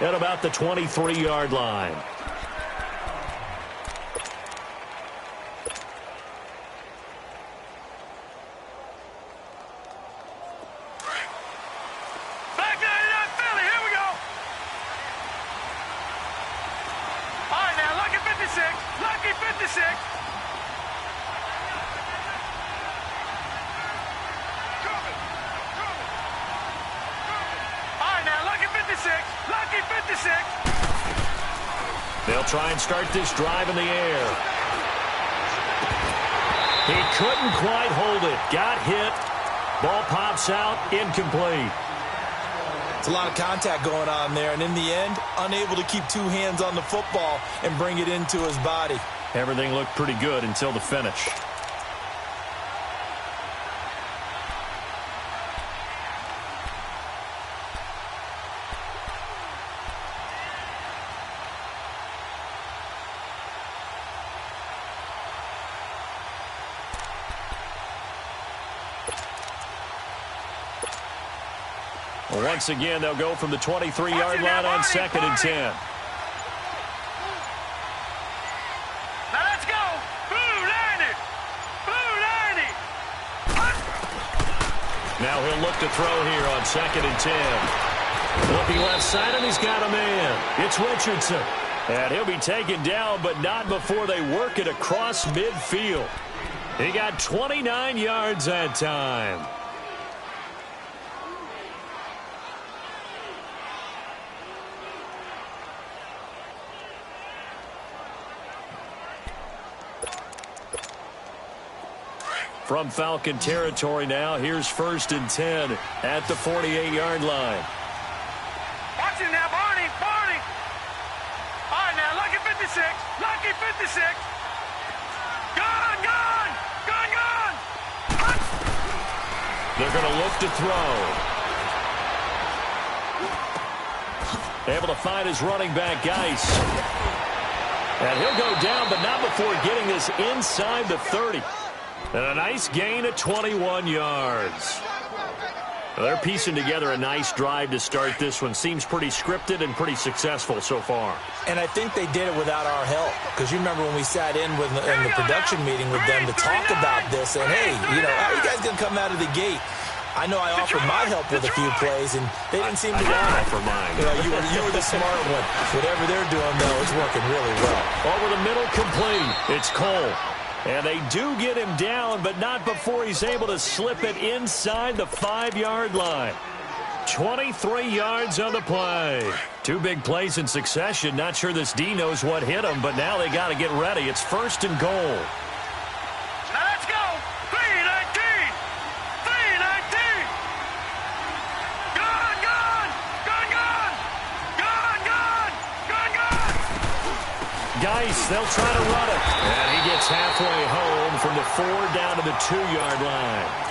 at about the 23-yard line. They'll try and start this drive in the air. He couldn't quite hold it. Got hit. Ball pops out. Incomplete. It's a lot of contact going on there, and in the end, unable to keep two hands on the football and bring it into his body. Everything looked pretty good until the finish. Once again, they'll go from the 23-yard line on 2nd and 10. Now let's go. Blue 90. Blue 90. Now he'll look to throw here on 2nd and 10. Looking left side, and he's got a man. It's Richardson. And he'll be taken down, but not before they work it across midfield. He got 29 yards that time. From Falcon territory now, here's 1st and 10 at the 48-yard line. Watch it now, Barney, Barney. All right, now, lucky 56, lucky 56. Gone, gone, gone, gone. They're going to look to throw. Able to find his running back, Geis. And he'll go down, but not before getting this inside the 30. And a nice gain of 21 yards. They're piecing together a nice drive to start this one. Seems pretty scripted and pretty successful so far. And I think they did it without our help. Because you remember when we sat in the production meeting with them to talk about this. And, hey, you know, how are you guys going to come out of the gate? I know I offered my help with a few plays, and they didn't seem to want it. Offer mine. You know, you were the smart one. Whatever they're doing, though, it's working really well. Over the middle, complete. It's Cole. And they do get him down, but not before he's able to slip it inside the 5-yard line. 23 yards on the play. Two big plays in succession. Not sure this D knows what hit him, but now they got to get ready. It's 1st and goal. Now let's go. 3-19. 3-19. Gone, gone, gone, gone. Gone, gone, gone, gone. Geis, they'll try to run it. And he gets halfway home from the 4 down to the 2-yard line.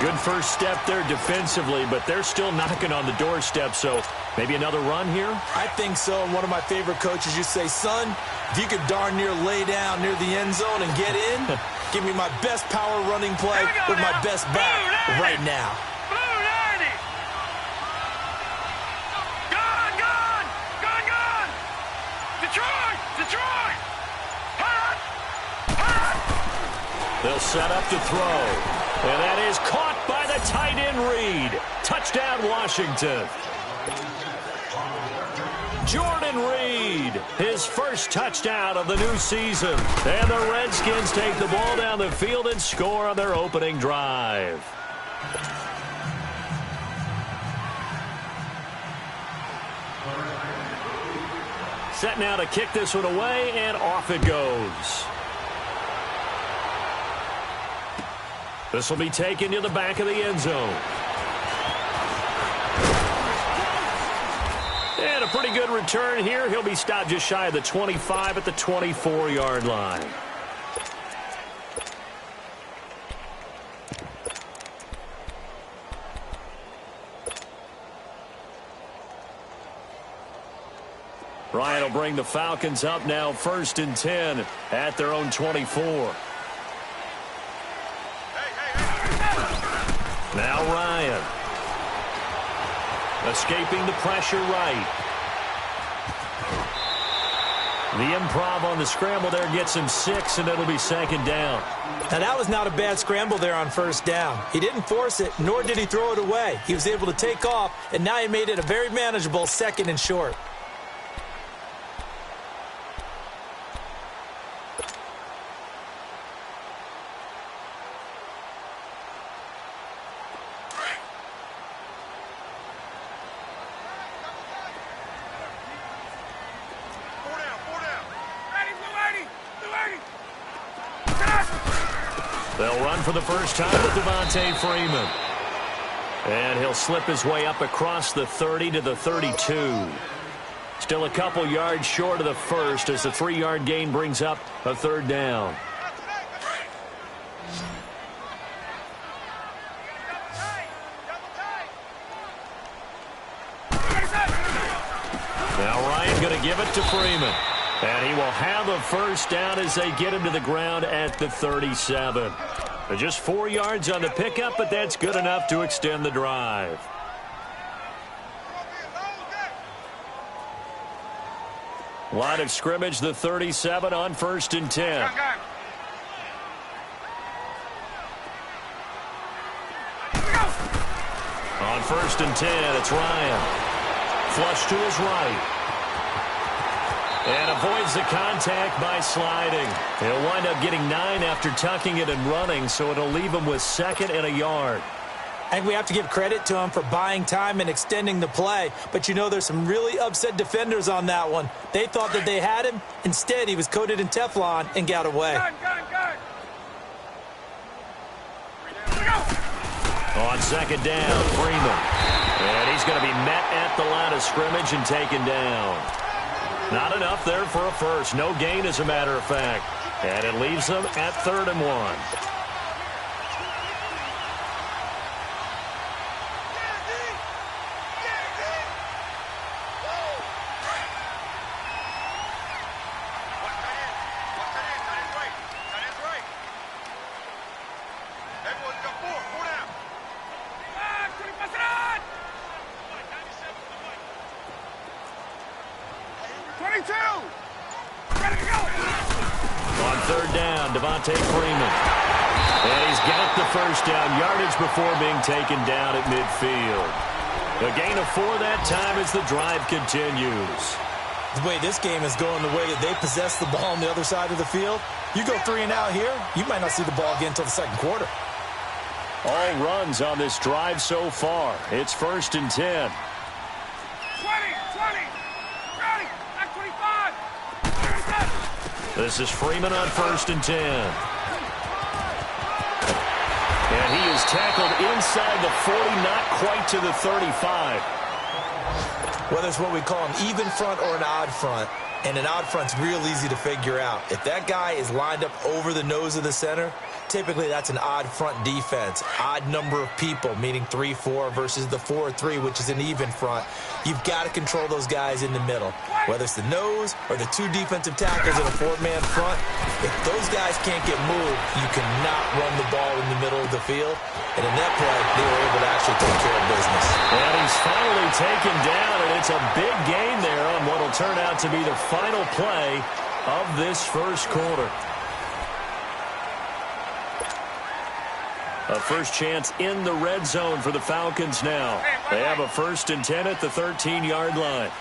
Good first step there defensively, but they're still knocking on the doorstep, so maybe another run here? I think so, and one of my favorite coaches used to say, son, if you could darn near lay down near the end zone and get in, give me my best power running play with my best back right now. Blue 90. Gone, gone, gone, gone. Detroit, Detroit. Hot, hot. They'll set up to throw. And that is caught by the tight end Reed. Touchdown, Washington. Jordan Reed, his first touchdown of the new season. And the Redskins take the ball down the field and score on their opening drive. Set now to kick this one away, and off it goes. This will be taken to the back of the end zone. And a pretty good return here. He'll be stopped just shy of the 25 at the 24-yard line. Ryan will bring the Falcons up now 1st and 10 at their own 24. Now Ryan. Escaping the pressure right. The improv on the scramble there gets him 6, and it'll be second down. Now, that was not a bad scramble there on first down. He didn't force it, nor did he throw it away. He was able to take off, and now he made it a very manageable 2nd and short. They'll run for the first time with Devontae Freeman. And he'll slip his way up across the 30 to the 32. Still a couple yards short of the first as the 3-yard gain brings up a 3rd down. Now Ryan going to give it to Freeman. And he will have a first down as they get him to the ground at the 37. Just 4 yards on the pickup, but that's good enough to extend the drive. Line of scrimmage, the 37 on 1st and 10. On 1st and 10, it's Ryan. Flush to his right. And avoids the contact by sliding. He'll wind up getting 9 after tucking it and running, so it'll leave him with 2nd and a yard. I think we have to give credit to him for buying time and extending the play. But, you know, there's some really upset defenders on that one. They thought that they had him. Instead, he was coated in Teflon and got away. On 2nd down, Freeman. And he's going to be met at the line of scrimmage and taken down. Not enough there for a first. No gain, as a matter of fact. And it leaves them at 3rd and 1. Devontae Freeman. And he's got the first down yardage before being taken down at midfield. A gain of 4 that time as the drive continues. The way this game is going, the way that they possess the ball on the other side of the field, you go 3 and out here, you might not see the ball again until the 2nd quarter. All runs on this drive so far. It's 1st and 10. 20, 30, 25. This is Freeman on 1st and 10. And he is tackled inside the 40, not quite to the 35. Whether it's what we call an even front or an odd front, and an odd front's real easy to figure out. If that guy is lined up over the nose of the center, typically that's an odd front defense. Odd number of people, meaning 3-4 versus the 4-3, which is an even front. You've got to control those guys in the middle. Whether it's the nose or the 2 defensive tackles in a 4-man front, if those guys can't get moved, you cannot run the ball in the middle of the field. And in that play, they were able to actually take care of business. And he's finally taken down, and it's a big gain there on what will turn out to be the final play of this first quarter. A first chance in the red zone for the Falcons now. They have a 1st and 10 at the 13-yard line.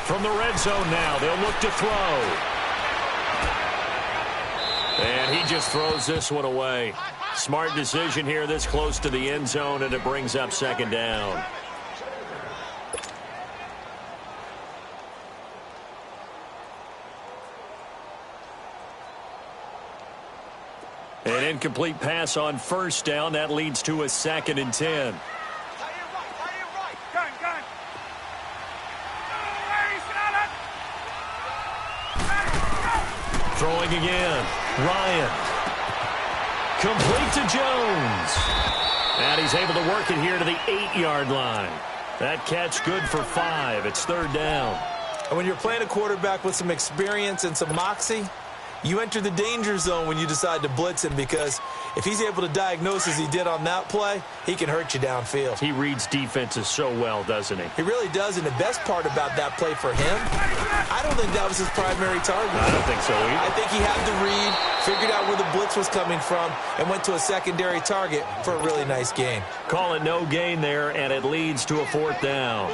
From the red zone now, they'll look to throw. And he just throws this one away. Smart decision here this close to the end zone, and it brings up 2nd down. An incomplete pass on 1st down. That leads to a 2nd and 10. Throwing again. Ryan. Complete to Jones. And he's able to work it here to the 8-yard line. That catch good for 5. It's 3rd down. And when you're playing a quarterback with some experience and some moxie, you enter the danger zone when you decide to blitz him, because if he's able to diagnose as he did on that play, he can hurt you downfield. He reads defenses so well, doesn't he? He really does, and the best part about that play for him, I don't think that was his primary target. I don't think so either. I think he had the read, figured out where the blitz was coming from, and went to a secondary target for a really nice gain. Call it no gain there, and it leads to a 4th down.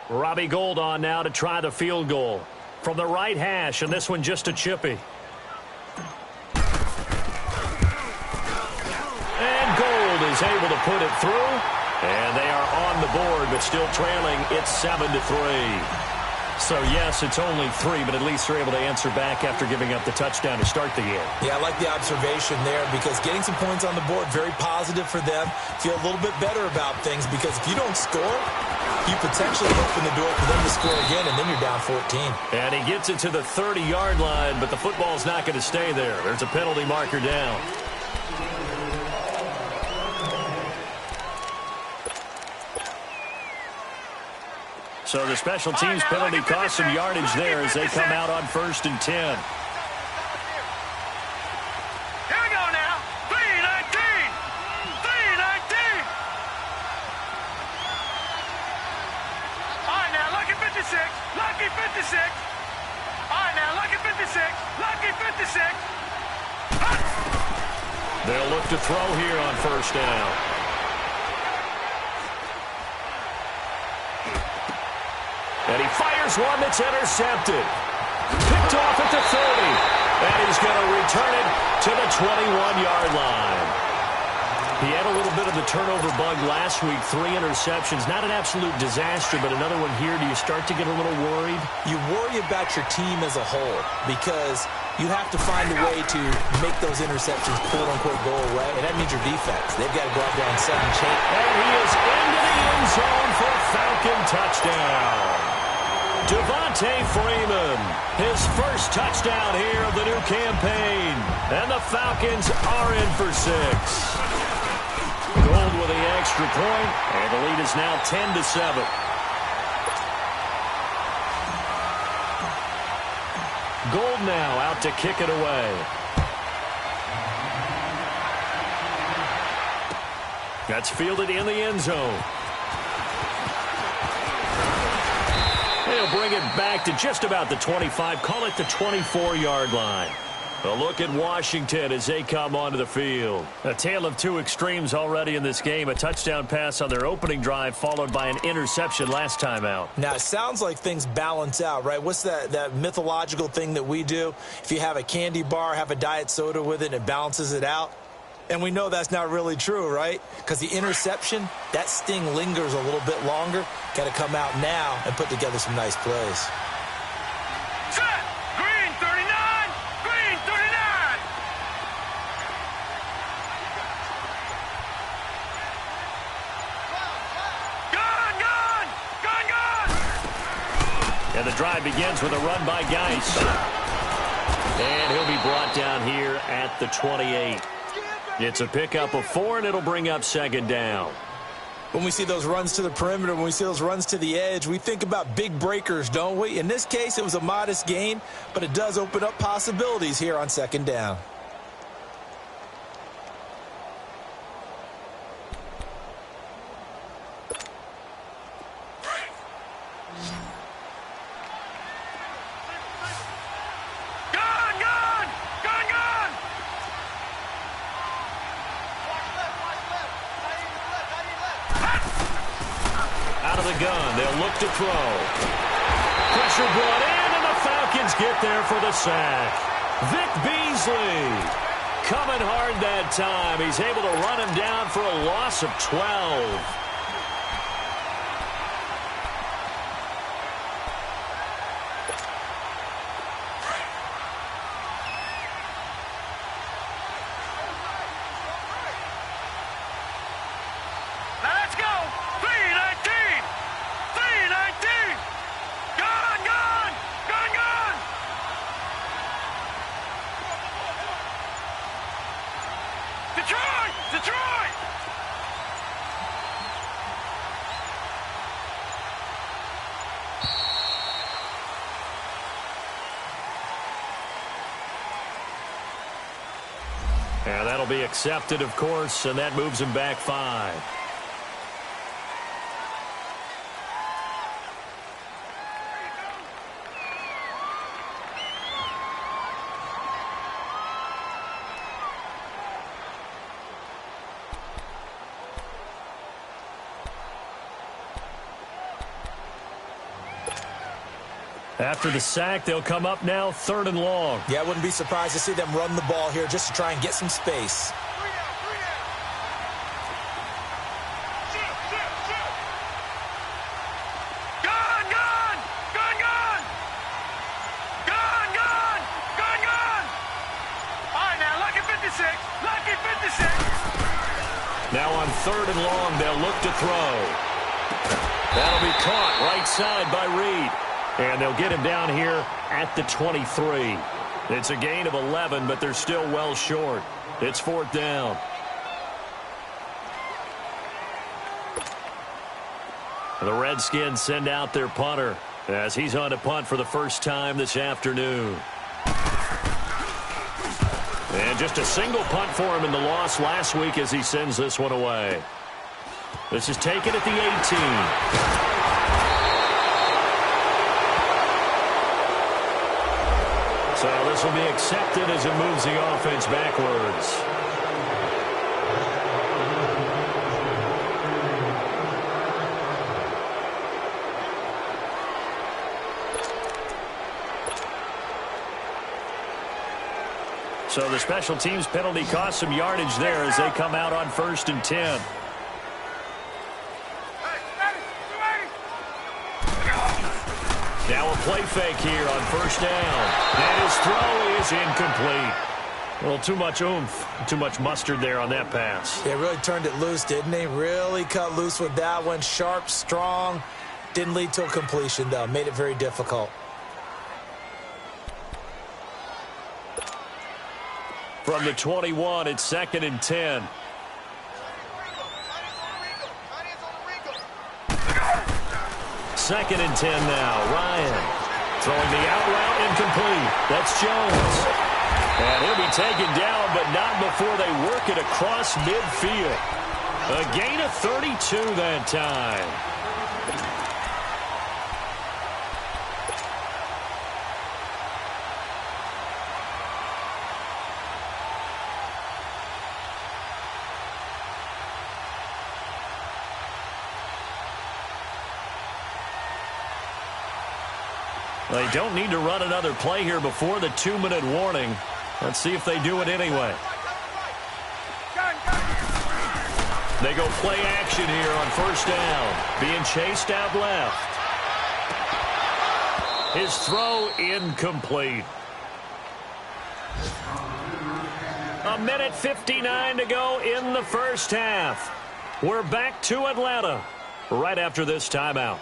Robbie Gould on now to try the field goal from the right hash, and this one just a chippy. And Gould is able to put it through, and they are on the board, but still trailing. It's 7-3. So, yes, it's only 3, but at least they're able to answer back after giving up the touchdown to start the game. Yeah, I like the observation there, because getting some points on the board, very positive for them. Feel a little bit better about things, because if you don't score, you potentially open the door for them to score again, and then you're down 14. And he gets it to the 30-yard line, but the football's not going to stay there. There's a penalty marker down. So the special teams penalty cost some yardage there as they come out on 1st and 10. Here we go now. 3-19. 3-19. All right, now, lucky 56. Lucky 56. All right, now, lucky 56. Lucky 56. They'll look to throw here on 1st down. And he fires one that's intercepted. Picked off at the 30. And he's going to return it to the 21-yard line. He had a little bit of the turnover bug last week. 3 interceptions. Not an absolute disaster, but another one here. Do you start to get a little worried? You worry about your team as a whole, because you have to find a way to make those interceptions, quote-unquote, go away, and that means your defense. They've got to go out there and set and change. And he is into the end zone for a Falcon touchdown. Devontae Freeman, his first touchdown here of the new campaign. And the Falcons are in for 6. Gould with the extra point, and the lead is now 10-7. Gould now out to kick it away. That's fielded in the end zone. He'll bring it back to just about the 25. Call it the 24-yard line. A look at Washington as they come onto the field. A tale of 2 extremes already in this game. A touchdown pass on their opening drive, followed by an interception last time out. Now, it sounds like things balance out, right? What's that mythological thing that we do? If you have a candy bar, have a diet soda with it, and it balances it out. And we know that's not really true, right? Because the interception, that sting lingers a little bit longer. Got to come out now and put together some nice plays. Set. Green 39. Green 39. Gun, gun. Gun, gun. And the drive begins with a run by Geis. And he'll be brought down here at the 28. It's a pickup of 4, and it'll bring up 2nd down. When we see those runs to the perimeter, when we see those runs to the edge, we think about big breakers, don't we? In this case, it was a modest gain, but it does open up possibilities here on 2nd down. Gun. They'll look to throw. Pressure brought in, and the Falcons get there for the sack. Vic Beasley coming hard that time. He's able to run him down for a loss of 12. be accepted, of course, and that moves him back 5. After the sack, they'll come up now 3rd and long. Yeah, I wouldn't be surprised to see them run the ball here just to try and get some space. Gone, gone! Gone, gone! Gone, gone! Gone, gone! All right, now, lucky 56. Lucky 56. Now on 3rd and long, they'll look to throw. That'll be caught right side by Reed. And they'll get him down here at the 23. It's a gain of 11, but they're still well short. It's 4th down. The Redskins send out their punter as he's on to punt for the first time this afternoon. And just a single punt for him in the loss last week as he sends this one away. This is taken at the 18. So this will be accepted as it moves the offense backwards. So the special teams penalty cost some yardage there as they come out on 1st and 10. Now a play fake here on 1st down. And his throw is incomplete. A little too much oomph, too much mustard there on that pass. They really turned it loose, didn't they? Really cut loose with that one. Sharp, strong. Didn't lead to a completion, though. Made it very difficult. From the 21, it's 2nd and 10. Second and 10 now. Ryan throwing the out route incomplete. That's Jones. And he'll be taken down, but not before they work it across midfield. A gain of 32 that time. They don't need to run another play here before the 2-minute warning. Let's see if they do it anyway. They go play action here on 1st down. Being chased out left. His throw incomplete. 1:59 to go in the first half. We're back to Atlanta right after this timeout.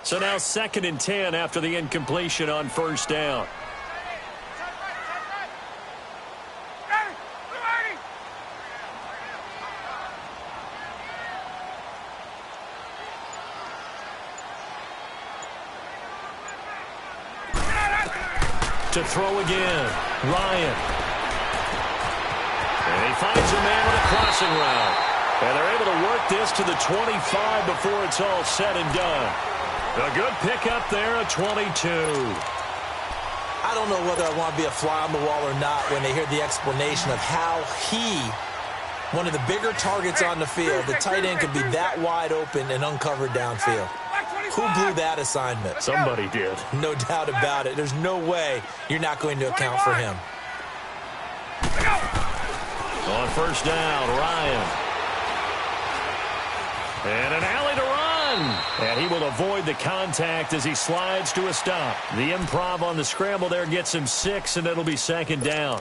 So now 2nd and 10 after the incompletion on 1st down. To throw again, Ryan. And he finds a man with a crossing route. And they're able to work this to the 25 before it's all said and done. A good pickup there at 22. I don't know whether I want to be a fly on the wall or not when they hear the explanation of how he, one of the bigger targets on the field, the tight end could be that wide open and uncovered downfield. Who blew that assignment? Somebody did. No doubt about it. There's no way you're not going to account for him. On 1st down, Ryan. And an alley to run. And he will avoid the contact as he slides to a stop. The improv on the scramble there gets him 6, and it'll be 2nd down.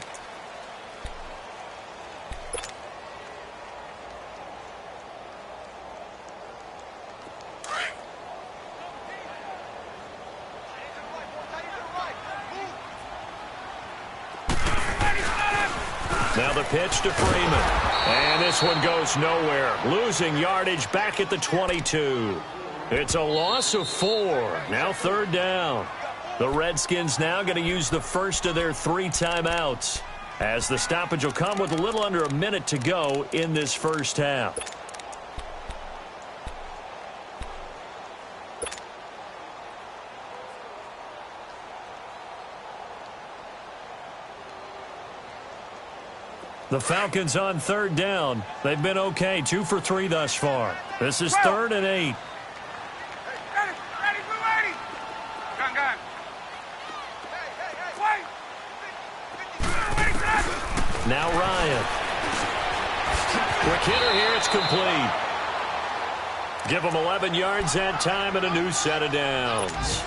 Now the pitch to Freeman. And this one goes nowhere. Losing yardage back at the 22. It's a loss of 4. Now 3rd down. The Redskins now going to use the first of their 3 timeouts, as the stoppage will come with a little under a minute to go in this first half. The Falcons on 3rd down. They've been okay, 2 for 3 thus far. This is 3rd and 8. Now Ryan. Quick hitter here, it's complete. Give them 11 yards that time and a new set of downs.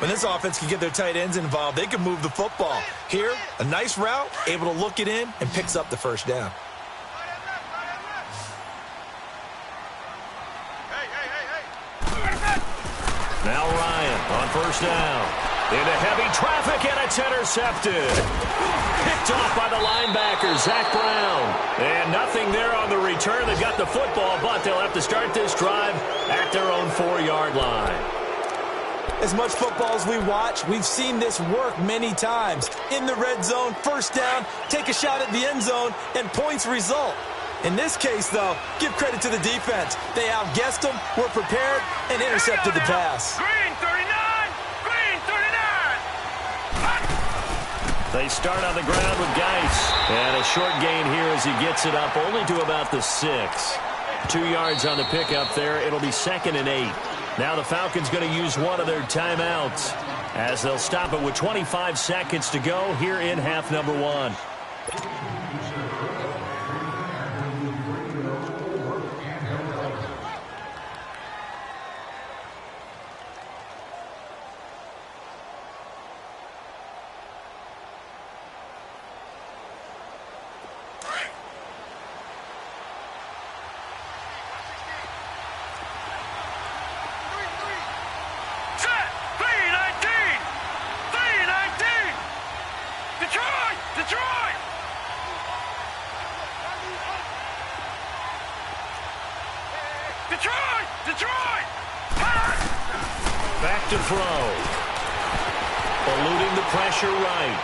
When this offense can get their tight ends involved, they can move the football. Here, a nice route, able to look it in, and picks up the first down. Now Ryan on 1st down. Into heavy traffic, and it's intercepted. Picked off by the linebacker, Zach Brown. And nothing there on the return. They got the football, but they'll have to start this drive at their own 4-yard line. As much football as we watch, we've seen this work many times. In the red zone, 1st down, take a shot at the end zone, and points result. In this case, though, give credit to the defense. They outguessed them, were prepared, and intercepted the pass. Green 39! Green 39! They start on the ground with Geis. And a short gain here as he gets it up only to about the 6. 2 yards on the pickup there. It'll be 2nd and 8. Now the Falcons going to use one of their timeouts as they'll stop it with 25 seconds to go here in half number 1. Detroit! Back to throw. Eluding the pressure right.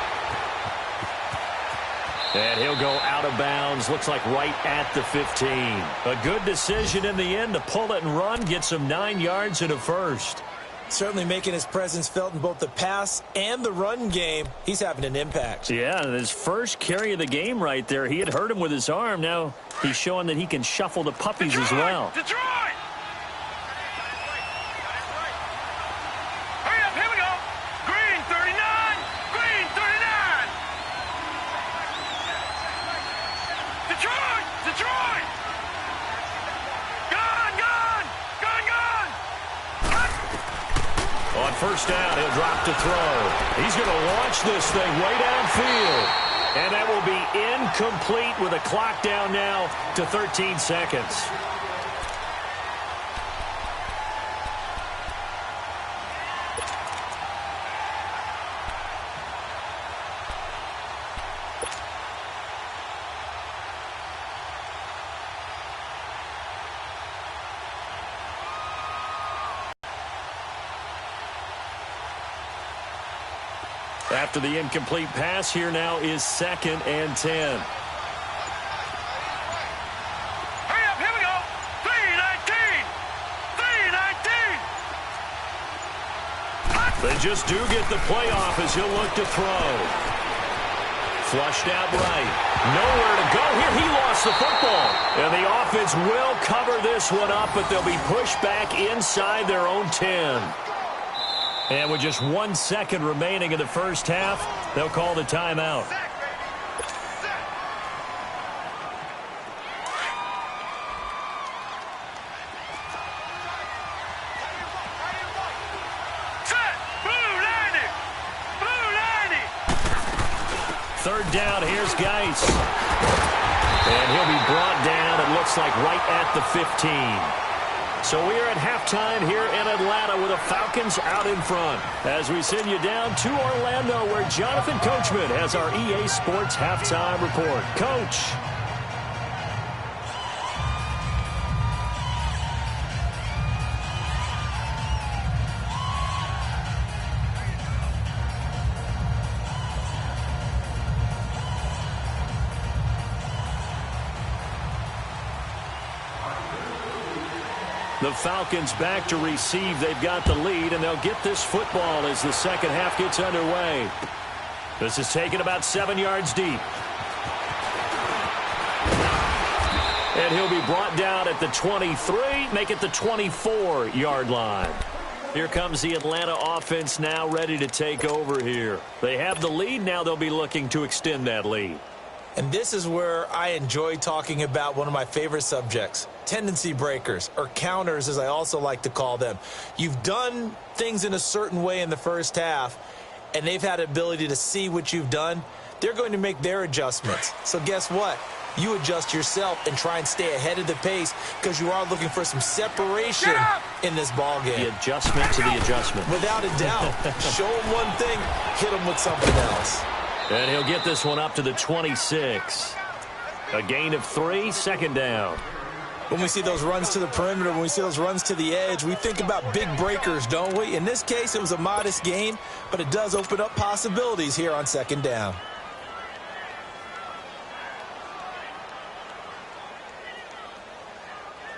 And he'll go out of bounds. Looks like right at the 15. A good decision in the end to pull it and run. Get some 9 yards and a first. Certainly making his presence felt in both the pass and the run game. He's having an impact. Yeah, his first carry of the game right there. He had hurt him with his arm. Now he's showing that he can shuffle the puppies as well. Detroit! Hurry up, here we go. Green 39, green 39. Detroit! Detroit! Gone, gone, gone, gone. On first down, he'll drop to throw. He's going to launch this thing way downfield. And that will be incomplete with a clock down now to 13 seconds. After the incomplete pass, here now is 2nd and 10. Hurry up, here we go. 319, 319. They just do get the playoff as he'll look to throw. Flushed out right. Nowhere to go here. He lost the football. And the offense will cover this one up, but they'll be pushed back inside their own 10. And with just 1 second remaining in the first half, they'll call the timeout. Set. Blue 90. Blue 90. Third down, here's Geis. And he'll be brought down, it looks like, right at the 15. So we are at halftime here in Atlanta with the Falcons out in front. As we send you down to Orlando, where Jonathan Coachman has our EA Sports halftime report. Coach. The Falcons back to receive. They've got the lead, and they'll get this football as the second half gets underway. This is taken about 7 yards deep. And he'll be brought down at the 23, make it the 24-yard line. Here comes the Atlanta offense now ready to take over here. They have the lead. Now they'll be looking to extend that lead. And this is where I enjoy talking about one of my favorite subjects, tendency breakers, or counters as I also like to call them. You've done things in a certain way in the first half, and they've had the ability to see what you've done. They're going to make their adjustments. So guess what? You adjust yourself and try and stay ahead of the pace because you are looking for some separation in this ball game. The adjustment to the adjustment. Without a doubt. Show him one thing, hit him with something else. And he'll get this one up to the 26. A gain of 3, second down. When we see those runs to the perimeter, when we see those runs to the edge, we think about big breakers, don't we? In this case, it was a modest gain, but it does open up possibilities here on second down.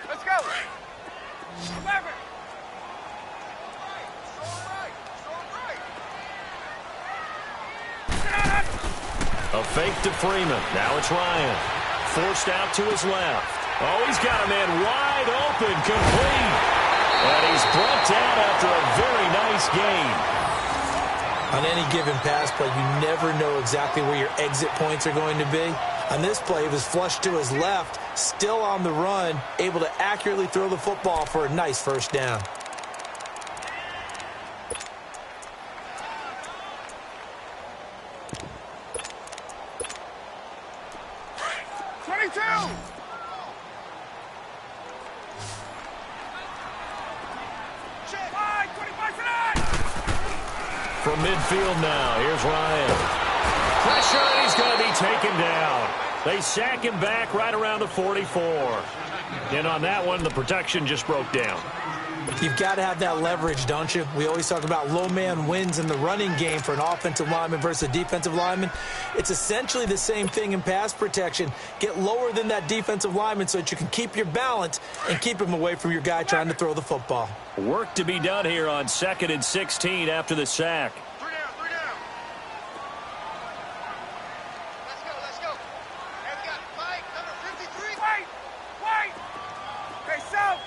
Let's go. A fake to Freeman. Now it's Ryan. Forced out to his left. Oh, he's got a man wide open, complete. And he's brought down after a very nice gain. On any given pass play, you never know exactly where your exit points are going to be. On this play, he was flushed to his left, still on the run, able to accurately throw the football for a nice first down. From midfield now, here's Ryan. Pressure, and he's going to be taken down. They sack him back right around the 44. And on that one, the protection just broke down. You've got to have that leverage, don't you? We always talk about low man wins in the running game for an offensive lineman versus a defensive lineman. It's essentially the same thing in pass protection. Get lower than that defensive lineman so that you can keep your balance and keep him away from your guy trying to throw the football. Work to be done here on 2nd and 16 after the sack. Three down. Let's go. And we got Mike, number 53. Wait. Hey, South.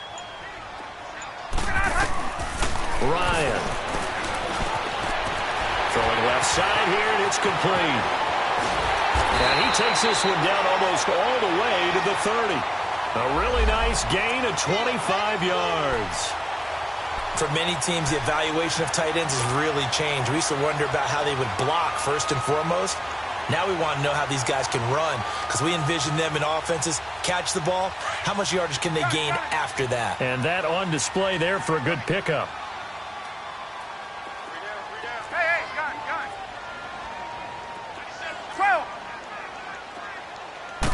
Ryan. Throwing left side here, and it's complete. And he takes this one down almost all the way to the 30. A really nice gain of 25 yards. For many teams, the evaluation of tight ends has really changed. We used to wonder about how they would block first and foremost. Now we want to know how these guys can run because we envision them in offenses, catch the ball. How much yardage can they gain after that? And that on display there for a good pickup. Hey, gun. 12.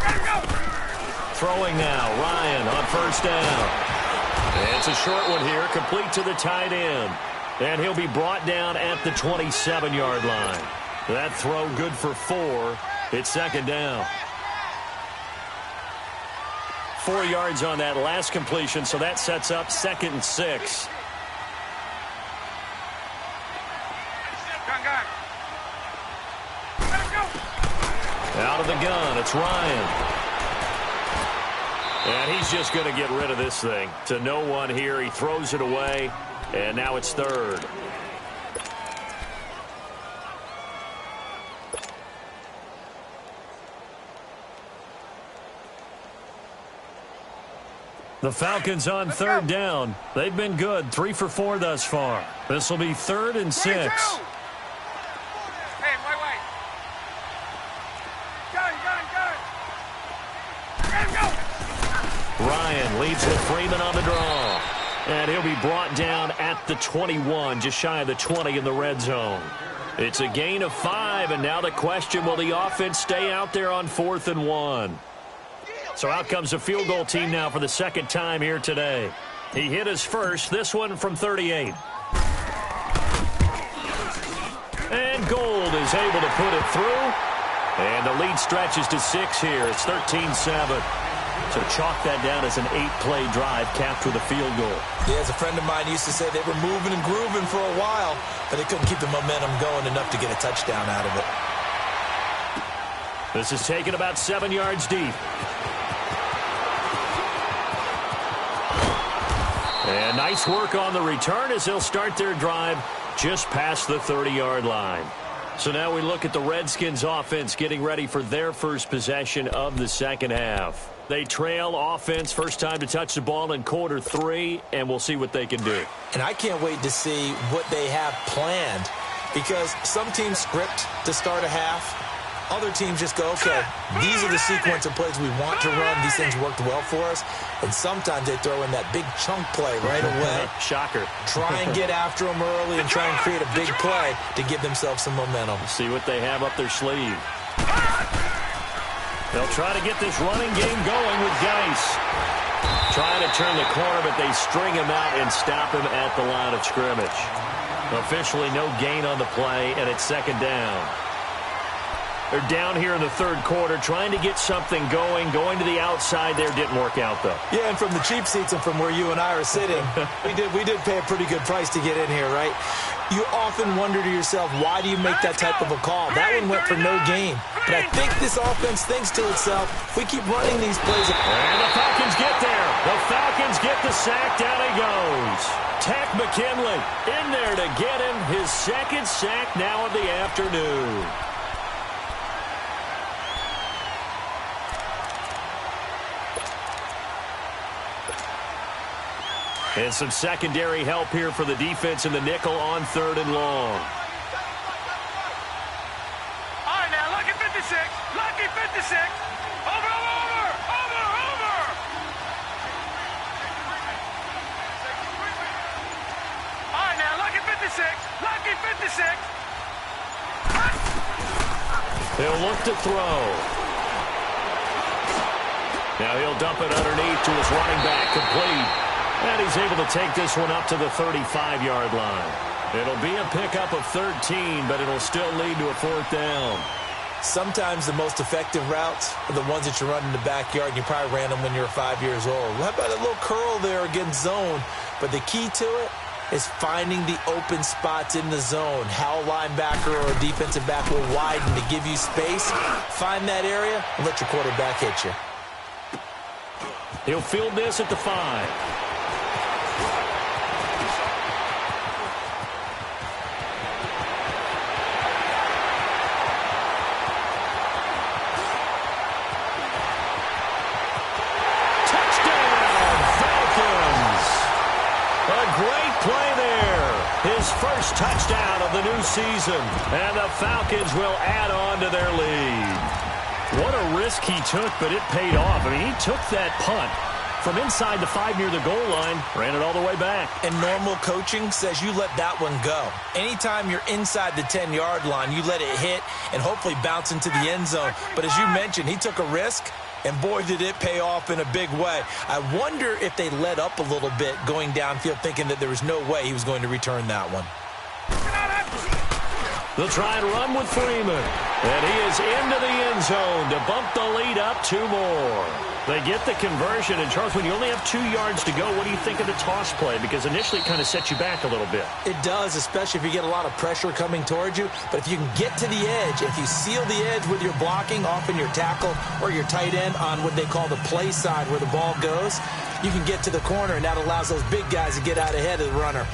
Ready to go. Throwing now, Ryan on first down. It's a short one here, complete to the tight end. And he'll be brought down at the 27-yard line. That throw good for 4. It's second down. 4 yards on that last completion, so that sets up 2nd and 6. Gun. Let him go. Out of the gun, it's Ryan. And he's just going to get rid of this thing. To no one here, he throws it away, and now it's 3rd. The Falcons on 3rd down. They've been good, 3 for 4 thus far. This will be 3rd and 6. 22. Hey, wait. Gun. Let him go. Ryan leads with Freeman on the draw. And he'll be brought down at the 21, just shy of the 20 in the red zone. It's a gain of 5, and now the question, will the offense stay out there on 4th and 1? So out comes the field goal team now for the second time here today. He hit his first, this one from 38. And Gold is able to put it through. And the lead stretches to 6 here. It's 13-7. So chalk that down as an 8-play drive capped with a field goal. Yeah, as a friend of mine used to say, they were moving and grooving for a while, but they couldn't keep the momentum going enough to get a touchdown out of it. This is taken about 7 yards deep. And nice work on the return as they'll start their drive just past the 30-yard line. So now we look at the Redskins offense getting ready for their first possession of the second half. They trail offense, first time to touch the ball in quarter 3, and we'll see what they can do. And I can't wait to see what they have planned, because some teams script to start a half. Other teams just go, okay, these are the sequence of plays we want to run. These things worked well for us. And sometimes they throw in that big chunk play right away. Shocker. Try and get after them early and try and create a big play to give themselves some momentum. See what they have up their sleeve. They'll try to get this running game going with Geis. Trying to turn the corner, but they string him out and stop him at the line of scrimmage. Officially no gain on the play, and it's second down. They're down here in the third quarter, trying to get something going to the outside there. Didn't work out, though. Yeah, and from the cheap seats and from where you and I are sitting, we did pay a pretty good price to get in here, right? You often wonder to yourself, why do you make that type of a call? That one went for no gain. But I think this offense thinks to itself, we keep running these plays. And the Falcons get there. The Falcons get the sack. Down he goes. Tech McKinley in there to get him his second sack now of the afternoon. And some secondary help here for the defense in the nickel on 3rd and long. All right, now, lucky 56. Lucky 56. Over. All right, now, lucky 56. Lucky 56. He'll look to throw. Now he'll dump it underneath to his running back, complete. And he's able to take this one up to the 35-yard line. It'll be a pickup of 13, but it'll still lead to a 4th down. Sometimes the most effective routes are the ones that you run in the backyard, and you probably ran them when you were 5 years old. How about a little curl there against zone? But the key to it is finding the open spots in the zone. How a linebacker or a defensive back will widen to give you space. Find that area and let your quarterback hit you. He'll field this at the 5. First touchdown of the new season, and the Falcons will add on to their lead. What a risk he took, but it paid off. I mean, he took that punt from inside the 5 near the goal line, ran it all the way back. And normal coaching says you let that one go. Anytime you're inside the 10-yard line, you let it hit and hopefully bounce into the end zone. But as you mentioned, he took a risk, and boy, did it pay off in a big way. I wonder if they let up a little bit going downfield, thinking that there was no way he was going to return that one. They'll try and run with Freeman. And he is into the end zone to bump the lead up 2 more. They get the conversion. And, Charles, when you only have 2 yards to go, what do you think of the toss play? Because initially it kind of sets you back a little bit. It does, especially if you get a lot of pressure coming towards you. But if you can get to the edge, if you seal the edge with your blocking, often your tackle or your tight end on what they call the play side where the ball goes, you can get to the corner, and that allows those big guys to get out ahead of the runner.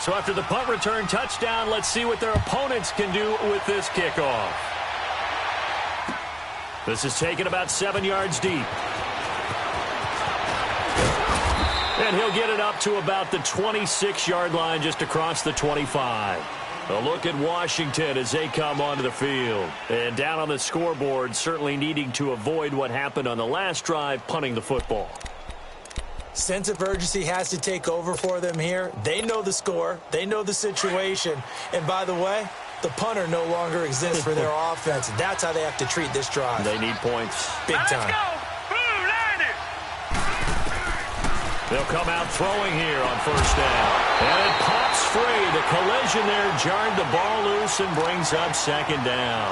So after the punt return touchdown, let's see what their opponents can do with this kickoff. This is taken about 7 yards deep. And he'll get it up to about the 26-yard line, just across the 25. A look at Washington as they come onto the field. And down on the scoreboard, certainly needing to avoid what happened on the last drive, punting the football. Sense of urgency has to take over for them here. They know the score. They know the situation. And by the way, the punter no longer exists for their offense. That's how they have to treat this drive. They need points. Big time. Let's go. Boom, landed. They'll come out throwing here on first down. And it pops free. The collision there jarred the ball loose and brings up second down.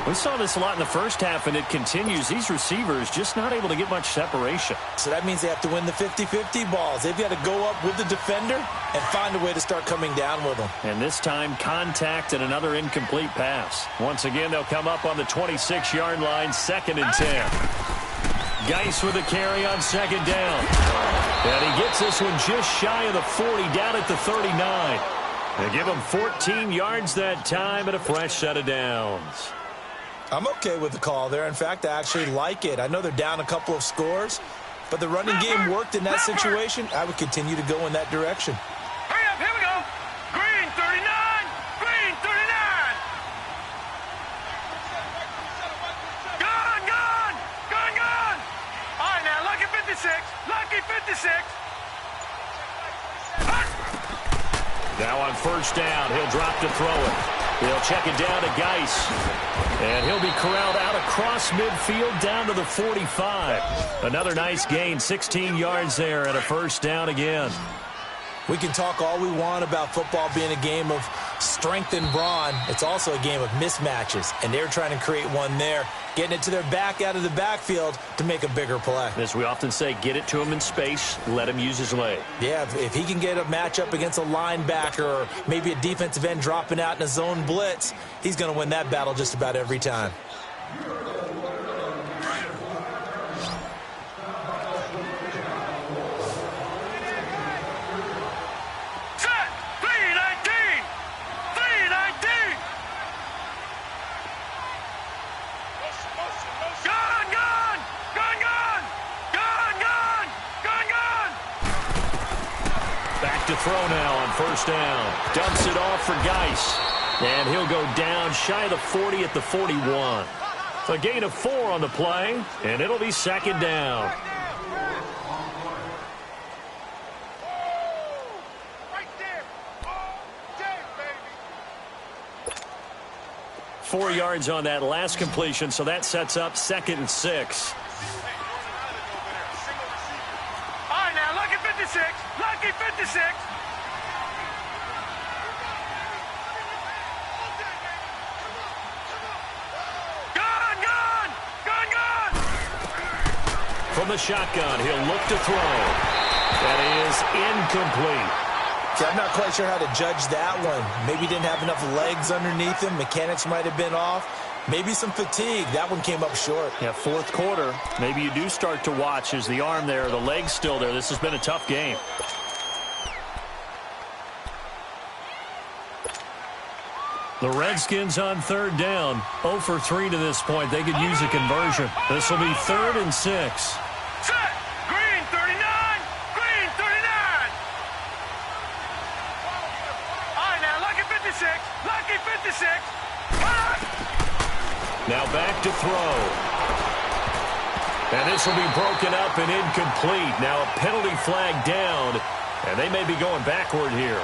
We saw this a lot in the first half, and it continues. These receivers just not able to get much separation. So that means they have to win the 50-50 balls. They've got to go up with the defender and find a way to start coming down with them. And this time, contact and another incomplete pass. Once again, they'll come up on the 26-yard line, 2nd and 10. Geis with a carry on second down. And he gets this one just shy of the 40, down at the 39. They give him 14 yards that time and a fresh set of downs. I'm okay with the call there. In fact, I actually like it. I know they're down a couple of scores, but the running game worked in that situation. I would continue to go in that direction. Hurry up, here we go. Green 39, green 39. Gun, gun, gun, gun. All right, now, lucky 56, lucky 56. Now on first down, he'll drop to throw it. He'll check it down to Geis. And he'll be corralled out across midfield down to the 45. Another nice gain, 16 yards there and a first down again. We can talk all we want about football being a game of strength and brawn. It's also a game of mismatches, and they're trying to create one there, getting it to their back out of the backfield to make a bigger play. As we often say, get it to him in space, let him use his leg. Yeah, if he can get a matchup against a linebacker or maybe a defensive end dropping out in a zone blitz, he's going to win that battle just about every time. To throw now on first down. Dumps it off for Geis. And he'll go down shy of the 40 at the 41. A gain of 4 on the play, and it'll be second down. Right there. All day, baby. 4 yards on that last completion, so that sets up 2nd and 6. All right, now, lucky 56, lucky 56. Gun, gun, gun, gun. From the shotgun, he'll look to throw. That is incomplete. See, I'm not quite sure how to judge that one. Maybe didn't have enough legs underneath him. Mechanics might have been off. Maybe some fatigue. That one came up short. Yeah, 4th quarter. Maybe you do start to watch as the arm there, the leg's still there. This has been a tough game. The Redskins on 3rd down. 0 for 3 to this point. They could use a conversion. This will be 3rd and 6. Set. Green 39, green 39. All right, now, lucky 56, lucky 56. Now back to throw. And this will be broken up and incomplete. Now a penalty flag down, and they may be going backward here.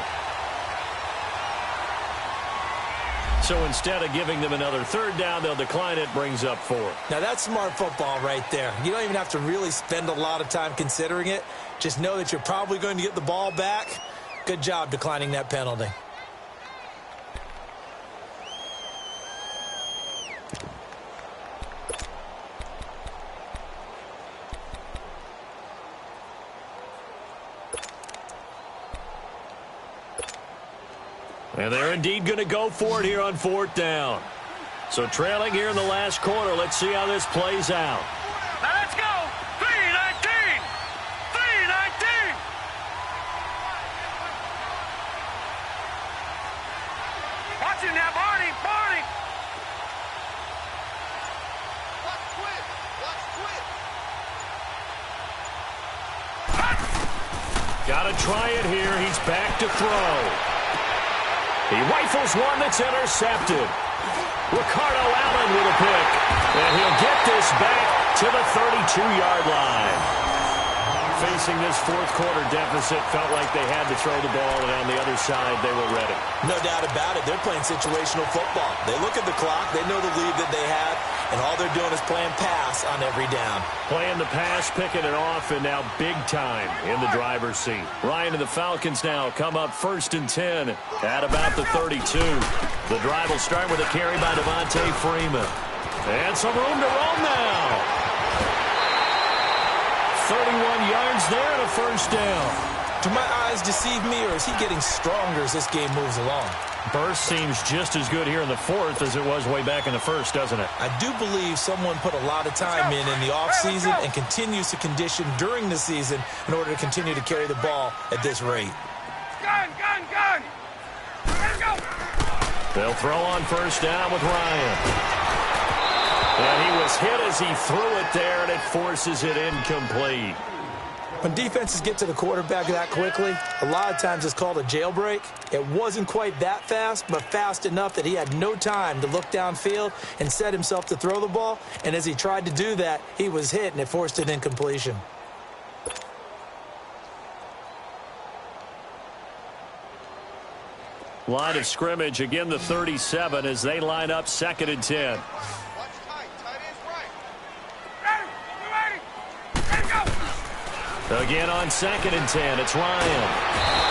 So instead of giving them another 3rd down, they'll decline it, brings up 4. Now that's smart football right there. You don't even have to really spend a lot of time considering it. Just know that you're probably going to get the ball back. Good job declining that penalty. And they're indeed going to go for it here on 4th down. So trailing here in the last quarter. Let's see how this plays out. Now let's go. 3-19. 3-19. Watch him now, Barney. Barney. Watch twist. Watch twist. Got to try it here. He's back to throw. He rifles one that's intercepted. Ricardo Allen with a pick. And he'll get this back to the 32-yard line. Facing this 4th quarter deficit, felt like they had to throw the ball, and on the other side, they were ready. No doubt about it. They're playing situational football. They look at the clock. They know the lead that they have, and all they're doing is playing pass on every down. Playing the pass, picking it off, and now big time in the driver's seat. Ryan and the Falcons now come up 1st and 10 at about the 32. The drive will start with a carry by Devontae Freeman. And some room to roam now. 31 yards there and a first down. Do my eyes deceive me, or is he getting stronger as this game moves along? Burst seems just as good here in the 4th as it was way back in the 1st, doesn't it? I do believe someone put a lot of time in the offseason and continues to condition during the season in order to continue to carry the ball at this rate. Gun! Let's go! They'll throw on first down with Ryan. And he was hit as he threw it there, and it forces it incomplete. When defenses get to the quarterback that quickly, a lot of times it's called a jailbreak. It wasn't quite that fast, but fast enough that he had no time to look downfield and set himself to throw the ball. And as he tried to do that, he was hit, and it forced an incompletion. Line of scrimmage, again the 37 as they line up 2nd and 10. Again on 2nd and 10, it's Ryan.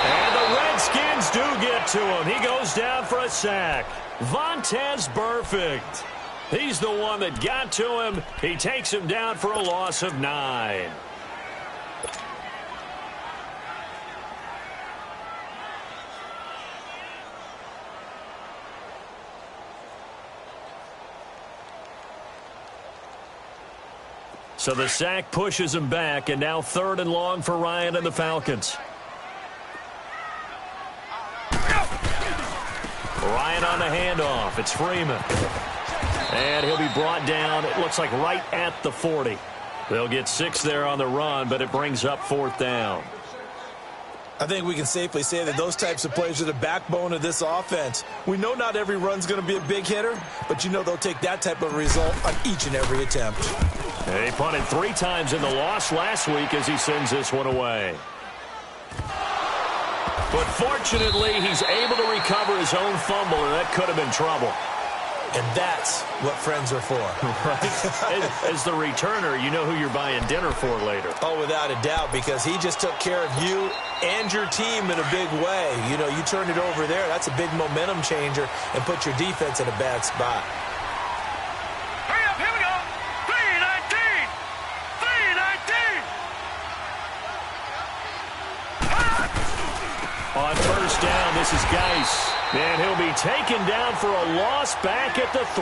And the Redskins do get to him. He goes down for a sack. Vontaze Burfict. He's the one that got to him. He takes him down for a loss of 9. So the sack pushes him back, and now 3rd and long for Ryan and the Falcons. Ryan on the handoff. It's Freeman. And he'll be brought down, it looks like right at the 40. They'll get 6 there on the run, but it brings up 4th down. I think we can safely say that those types of plays are the backbone of this offense. We know not every run's going to be a big hitter, but you know they'll take that type of result on each and every attempt. He punted 3 times in the loss last week as he sends this one away. But fortunately, he's able to recover his own fumble, and that could have been trouble. And that's what friends are for. Right? As the returner, you know who you're buying dinner for later. Oh, without a doubt, because he just took care of you and your team in a big way. You know, you turn it over there, that's a big momentum changer and put your defense in a bad spot. Hurry up, here we go. 3-19. 3-19. On first down, this is Geis. And he'll be taken down for a loss back at the 3.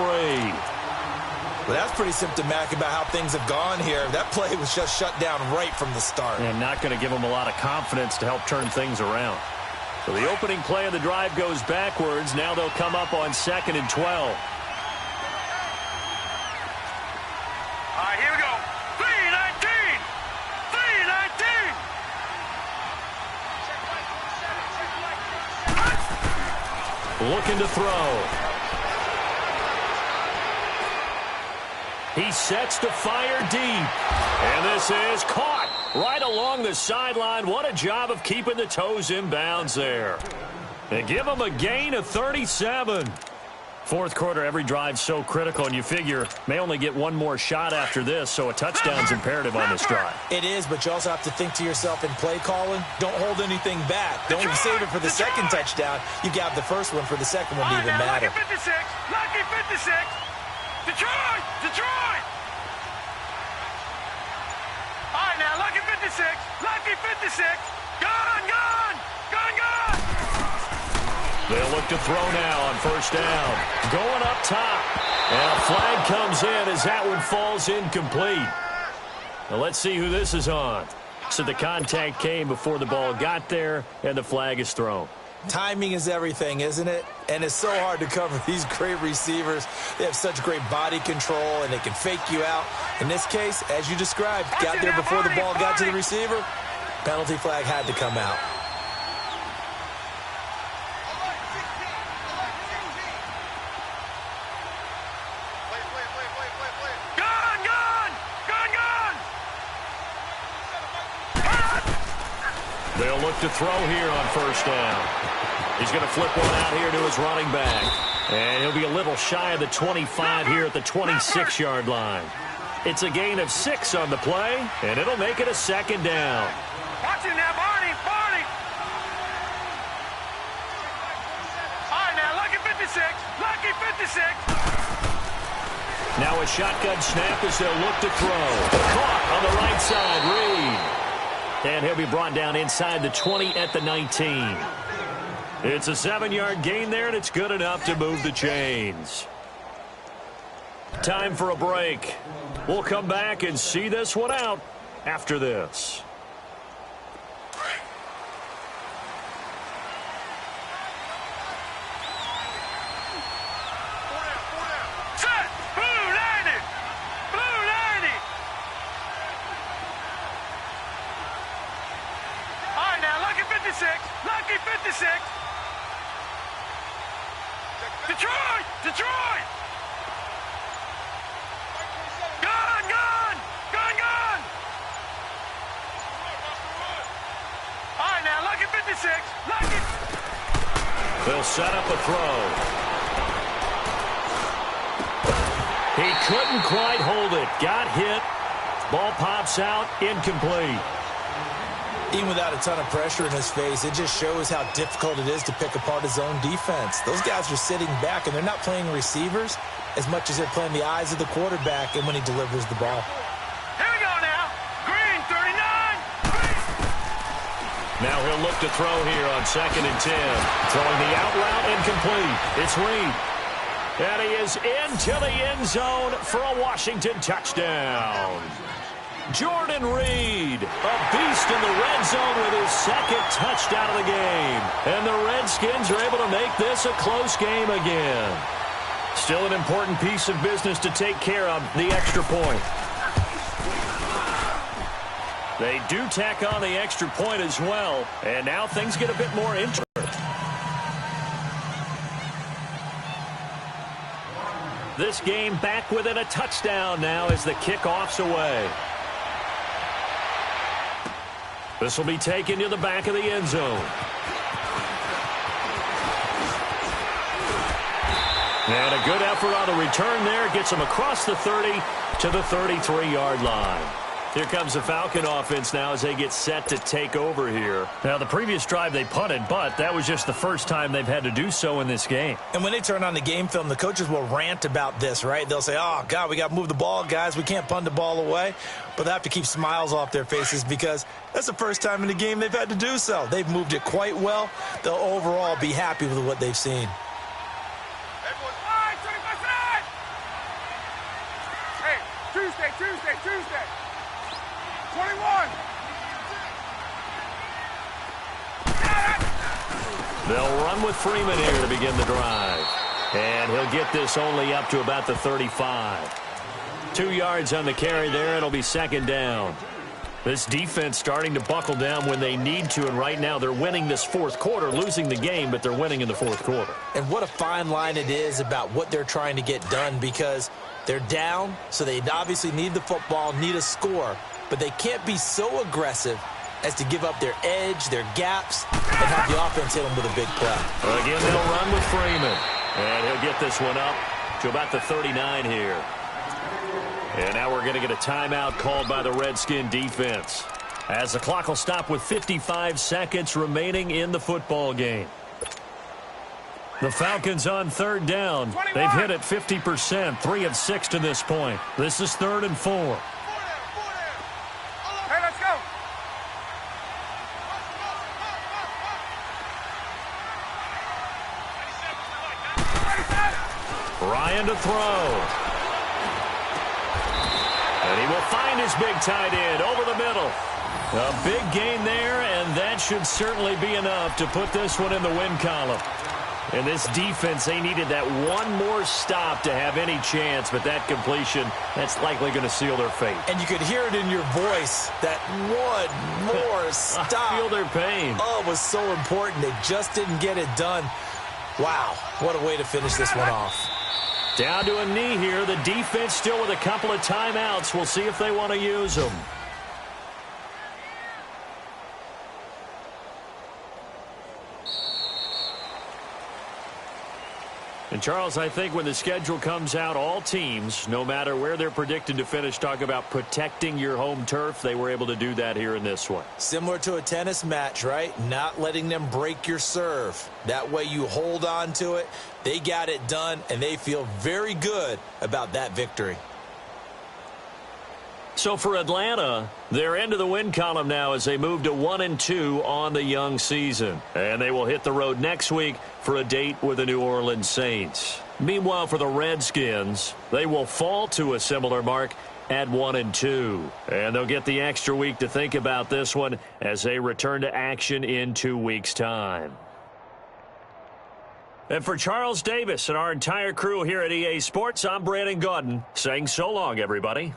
Well, that's pretty symptomatic about how things have gone here. That play was just shut down right from the start. And not going to give him a lot of confidence to help turn things around. So the opening play of the drive goes backwards. Now they'll come up on 2nd and 12. All right, here we go. 3-19. 3-19. Looking to throw. He sets to fire deep. And this is caught right along the sideline. What a job of keeping the toes in bounds there. And give him a gain of 37. 4th quarter, every drive's so critical, and you figure may only get one more shot after this, so a touchdown's imperative on this drive. It is, but you also have to think to yourself in play calling, don't hold anything back. Don't save it for the second touchdown. You got the first one for the second one to even matter. Lucky 56. Lucky 56. Detroit. Detroit. All right, now, lucky 56. Lucky 56. Gone. They'll look to throw now on first down. Going up top. And a flag comes in as that one falls incomplete. Now let's see who this is on. So the contact came before the ball got there, and the flag is thrown. Timing is everything, isn't it? And it's so hard to cover these great receivers. They have such great body control, and they can fake you out. In this case, as you described, got there before the ball got to the receiver. Penalty flag had to come out. They'll look to throw here on first down. He's going to flip one out here to his running back. And he'll be a little shy of the 25 here at the 26-yard line. It's a gain of 6 on the play, and it'll make it a second down. Watch it now, Barney, Barney. All right, now, lucky 56, lucky 56. Now a shotgun snap as they'll look to throw. Caught on the right side, Reed. And he'll be brought down inside the 20 at the 19. It's a 7-yard gain there, and it's good enough to move the chains. Time for a break. We'll come back and see this one out after this. Set! Blue 90! Blue 90! All right, now, lucky 56, lucky 56. Detroit! Detroit! Gun! Gun! Gun! Gun! All right, now, lucky 56. Lucky. They'll set up a throw. He couldn't quite hold it. Got hit. Ball pops out. Incomplete. Even without a ton of pressure in his face, it just shows how difficult it is to pick apart his own defense. Those guys are sitting back, and they're not playing receivers as much as they're playing the eyes of the quarterback and when he delivers the ball. Here we go now. Green, 39. Green. Now he'll look to throw here on 2nd and 10. Throwing the out route incomplete. It's Reed. And he is into the end zone for a Washington touchdown. Jordan Reed, a beast in the red zone with his 2nd touchdown of the game. And the Redskins are able to make this a close game again. Still an important piece of business to take care of, the extra point. They do tack on the extra point as well, and now things get a bit more interesting. This game back within a touchdown now as the kickoff's away. This will be taken to the back of the end zone. And a good effort on the return there. Gets him across the 30 to the 33-yard line. Here comes the Falcon offense now as they get set to take over here. Now, the previous drive they punted, but that was just the first time they've had to do so in this game. And when they turn on the game film, the coaches will rant about this, right? They'll say, oh, God, we got to move the ball, guys. We can't punt the ball away. But they have to keep smiles off their faces because that's the first time in the game they've had to do so. They've moved it quite well. They'll overall be happy with what they've seen. Hey, Tuesday. 21. They'll run with Freeman here to begin the drive. And he'll get this only up to about the 35. 2 yards on the carry there. It'll be 2nd down. This defense starting to buckle down when they need to, and right now they're winning this 4th quarter, losing the game, but they're winning in the 4th quarter. And what a fine line it is about what they're trying to get done because they're down, so they obviously need the football, need a score, but they can't be so aggressive as to give up their edge, their gaps, and have the offense hit them with a big play. Again, they'll run with Freeman, and he'll get this one up to about the 39 here. And now we're going to get a timeout called by the Redskin defense as the clock will stop with 55 seconds remaining in the football game. The Falcons on 3rd down. 21. They've hit it 50%, 3 of 6 to this point. This is 3rd and 4. Hey, let's go. Ryan to throw. And he will find his big tight end over the middle. A big gain there, and that should certainly be enough to put this one in the win column. And this defense, they needed that one more stop to have any chance, but that completion, that's likely going to seal their fate. And you could hear it in your voice, that one more stop. I feel their pain. Oh, it was so important. They just didn't get it done. Wow, what a way to finish this one off. Down to a knee here. The defense still with a couple of timeouts. We'll see if they want to use them. And, Charles, I think when the schedule comes out, all teams, no matter where they're predicted to finish, talk about protecting your home turf. They were able to do that here in this one. Similar to a tennis match, right? Not letting them break your serve. That way you hold on to it. They got it done, and they feel very good about that victory. So for Atlanta, they're into the win column now as they move to 1-2 on the young season. And they will hit the road next week for a date with the New Orleans Saints. Meanwhile, for the Redskins, they will fall to a similar mark at 1-2. And they'll get the extra week to think about this one as they return to action in 2 weeks' time. And for Charles Davis and our entire crew here at EA Sports, I'm Brandon Gaudin saying so long, everybody.